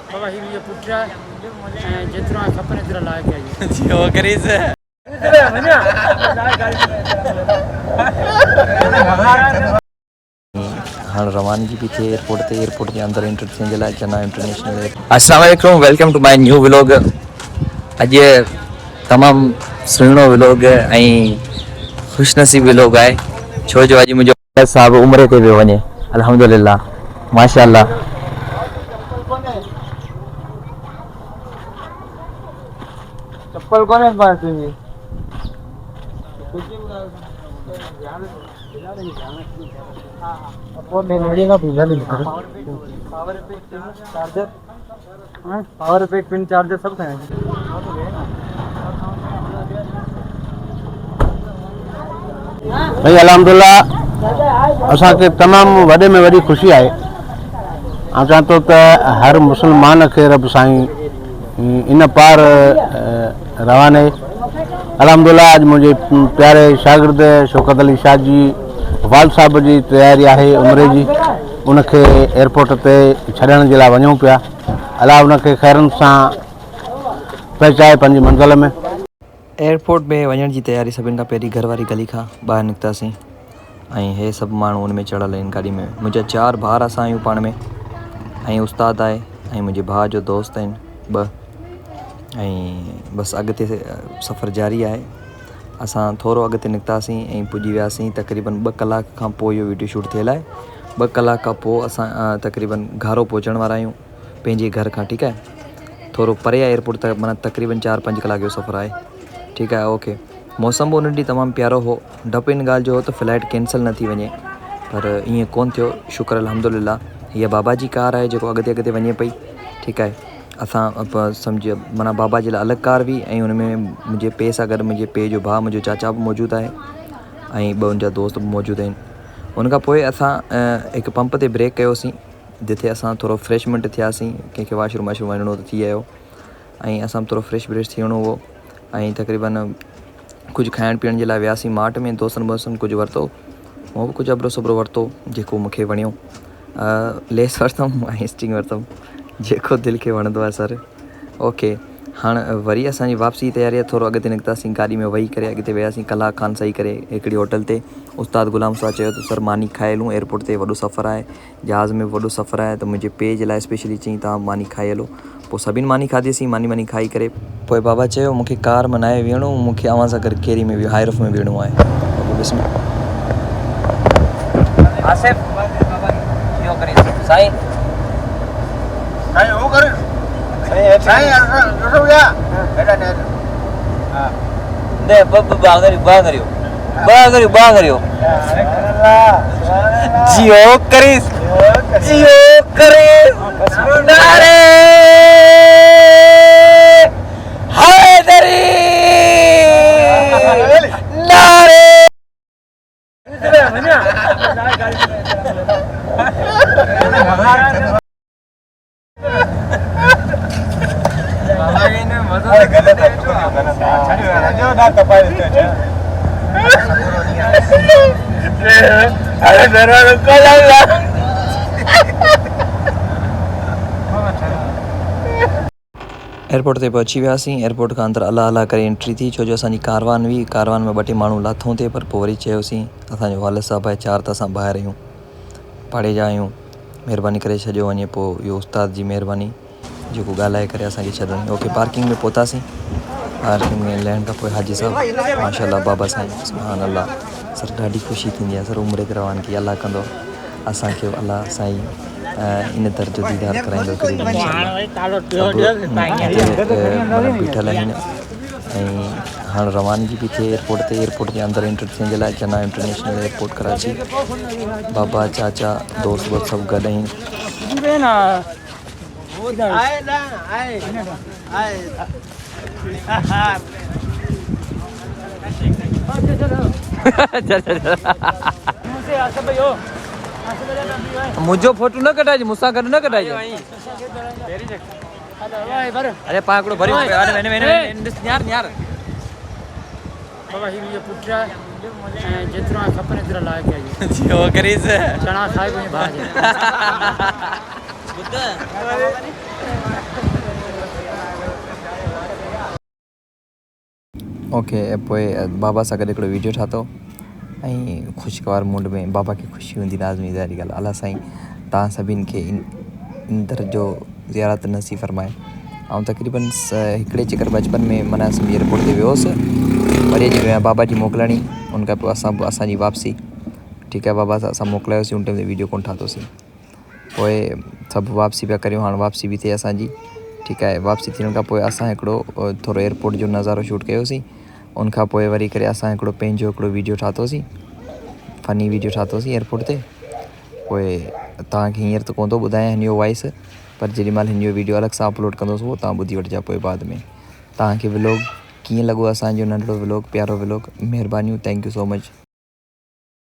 बाबा ही मुझे पुट्रा जितना खपने तेरा लायक है जी वो करीज हाँ रवानगी भी थी एयरपोर्ट के अंदर एंटर थियण जे लाइ चेन्नई इंटरनेशनल। अस्सलाम वालेकुम, welcome to my new vlog. अॼु तमामु सुहिणो व्लॉग ऐं ख़ुशनसीब व्लॉग आहे, छो जो अॼु मुंहिंजो साहिबु उमिरि ते पियो वञे। अल्हम्दुलिल्लाह माशाअल्लाह। चप्पल कौन है पास तुझे वो मेमोरी का पिन नहीं पावर पैक पिन चार्जर सब है भाई अल्हम्दुलिल्लाह असांखे तमामु वॾे में वॾी ख़ुशी आहे। आउं चाहियां थो त हर मुस्लमान खे रब साईं इन पार रवाने। अल्हम्दुलिल्लाह अॼु मुंहिंजे प्यारे शागिर्द शौकत अली शाह जी वाल साहिब जी तयारी आहे उमिरि जी, उनखे एयरपोर्ट ते छॾण जे लाइ वञूं पिया। अलाह उनखे ख़ैरनि सां पहुचाए पंहिंजी मंज़िल में। एयरपोर्ट में वञण जी तयारी सभिनि खां पहिरीं घर वारी गली खां ॿाहिरि निकितासीं ऐं हे सभु माण्हू उन में चढ़ियल आहिनि गाॾी में। मुंहिंजा 4 भाउर असां आहियूं पाण में, ऐं उस्ताद आहे ऐं मुंहिंजे भाउ जो दोस्त आहिनि 2, ऐं बसि अॻिते सफ़र जारी आहे। असां थोरो अॻिते निकितासीं ऐं पुॼी वियासीं। तक़रीबन 2 कलाक खां पोइ इहो वीडियो शूट थियल आहे। 2 कलाक खां पोइ असां तक़रीबन घारो पहुचण वारा आहियूं पंहिंजे घर खां। ठीकु आहे, थोरो परे आहे एयरपोर्ट, त माना तक़रीबन 4-5 कलाक जो सफ़र आहे। ठीकु आहे, ओके। मौसम बि उन ॾींहुं तमामु प्यारो हो। डपु इन ॻाल्हि जो हो त फ्लाइट कैंसिल न थी वञे, पर ईअं कोन्ह थियो, शुक्र अल्हम्दुलिल्लाह। हीअ बाबा जी कार आहे जेको अॻिते वञे पई। ठीकु आहे, असां सम्झ माना बाबा जे लाइ अलॻि कार हुई ऐं हुन में मुंहिंजे पीउ सां गॾु मुंहिंजे पीउ जो भाउ मुंहिंजो चाचा बि मौजूदु आहे ऐं 2 उनजा दोस्त बि मौजूदु आहिनि। हुनखां पोइ असां हिकु पंप ते ब्रेक कयोसीं, जिथे असां थोरो फ्रेशमेंट थियासीं। कंहिंखे वाशरूम वञिणो त थी आयो ऐं असां थोरो फ्रेश थियणो हुओ ऐं तक़रीबन कुझु खाइण पीअण जे लाइ वियासीं मार्ट में। दोस्तनि कुझु वरितो, मूं बि कुझु अबरो सब्रो वरितो जेको मूंखे वणियो। लेस वरितमि ऐं स्टिंग वरितमि, जेको दिलि खे वणंदो आहे सर। ओके, हाणे वरी असांजी वापसी जी तयारी आहे। थोरो अॻिते निकितासीं, गाॾी में वेही करे अॻिते वियासीं कलाक खनि सही करे हिकिड़ी होटल ते। उस्ताद गुलाम सां चयो त सर मानी खाए हलूं, एयरपोर्ट ते वॾो सफ़र आहे, जहाज़ में वॾो सफ़र आहे, त मुंहिंजे पीउ जे लाइ स्पेशली चई तव्हां मानी खाई हलो। पोइ सभिनि मानी खाधीसीं। मानी खाई करे पोइ बाबा चयो मूंखे कार में नाहे वेहणो, मूंखे अव्हां सां गॾु केरी में हाईरफ में वेहणो आहे। आसिफ इहो करे साईं साईं हो करे साईं ॾिसो या हेॾा ने दे बांगरियो जियो करीस नारे हैदरी नारे एयरपोर्ट ते पहुची वियासीं। एयरपोर्ट खां अंदरि अला करे एंट्री थी, छो जो असांजी कारवान हुई। कारवान में 2 टे माण्हू लाथूं थे, पर पोइ वरी चयोसीं असांजो वालिद साहिबु आहे 4 त असां ॿाहिरि आहियूं, पाड़े जा आहियूं, महिरबानी करे छॾियो वञे। पोइ इहो उस्ताद जी महिरबानी जेको ॻाल्हाए करे असांखे छॾनि। ओके, पार्किंग में पहुतासीं। पार्किंग में लहण खां पोइ हाजी साहिबु माशाअल्लाह बाबा साईं सुभान अल्लाह। सर ॾाढी ख़ुशी थींदी आहे सर, उमिरि ते रवानगी अल्लाह कंदो असांखे। अल्लाह साईं इन दर जो दीदार कराईंदो बीठल आहिनि ऐं हाणे रवानगी बि थिए एयरपोर्ट जे अंदरि एंटर थियण जे लाइ चेन्नई इंटरनेशनल एयरपोर्ट कराची। बाबा चाचा दोस्त वोस्त सभु गॾु आहिनि। मुझो फोटो न कटाइज, मुसा गॾु न कटाइज। अरे पाकड़ो भरी यार बाबा ही मुझे पुट्रा जितना खपने तेरा लायक है जी वो करीज चना खाए कोई भाज ओके पोइ बाबा सां गॾु हिकिड़ो वीडियो ठातो ऐं ख़ुशगवार मूड में बाबा खे ख़ुशी हूंदी लाज़मी ज़ाहिरी ॻाल्हि अलाह साईं तव्हां सभिनि खे इंदर जो ज़ियारत नसीब फ़रमाए। ऐं तक़रीबन हिकिड़े चकर बचपन में माना एयरपोर्ट ते वियो हुउसि परे जी विया बाबा जी मोकिलणी उन खां पोइ असांजी वापसी ठीकु आहे बाबा सां असां मोकिलायोसीं उन टाइम ते वीडियो कोन ठातोसीं पोइ सभु वापसी पिया करियूं हाणे वापसी बि थिए असांजी ठीकु आहे वापसी थियण खां पोइ असां हिकिड़ो थोरो एयरपोर्ट जो नज़ारो शूट कयोसीं उन खां पोइ वरी करे असां हिकिड़ो पंहिंजो हिकिड़ो वीडियो ठातोसीं फ़नी वीडियो ठातोसीं एयरपोर्ट ते पोइ तव्हांखे हींअर त कोन थो ॿुधायां हिन जो वॉइस पर जेॾी महिल हिन जो वीडियो अलॻि सां अपलोड कंदोसि उहो तव्हां ॿुधी वठिजा पोइ बाद में तव्हांखे व्लॉग कीअं लॻो असांजो नंढिड़ो व्लॉग प्यारो व्लॉग महिरबानियूं थैंक यू सो मच।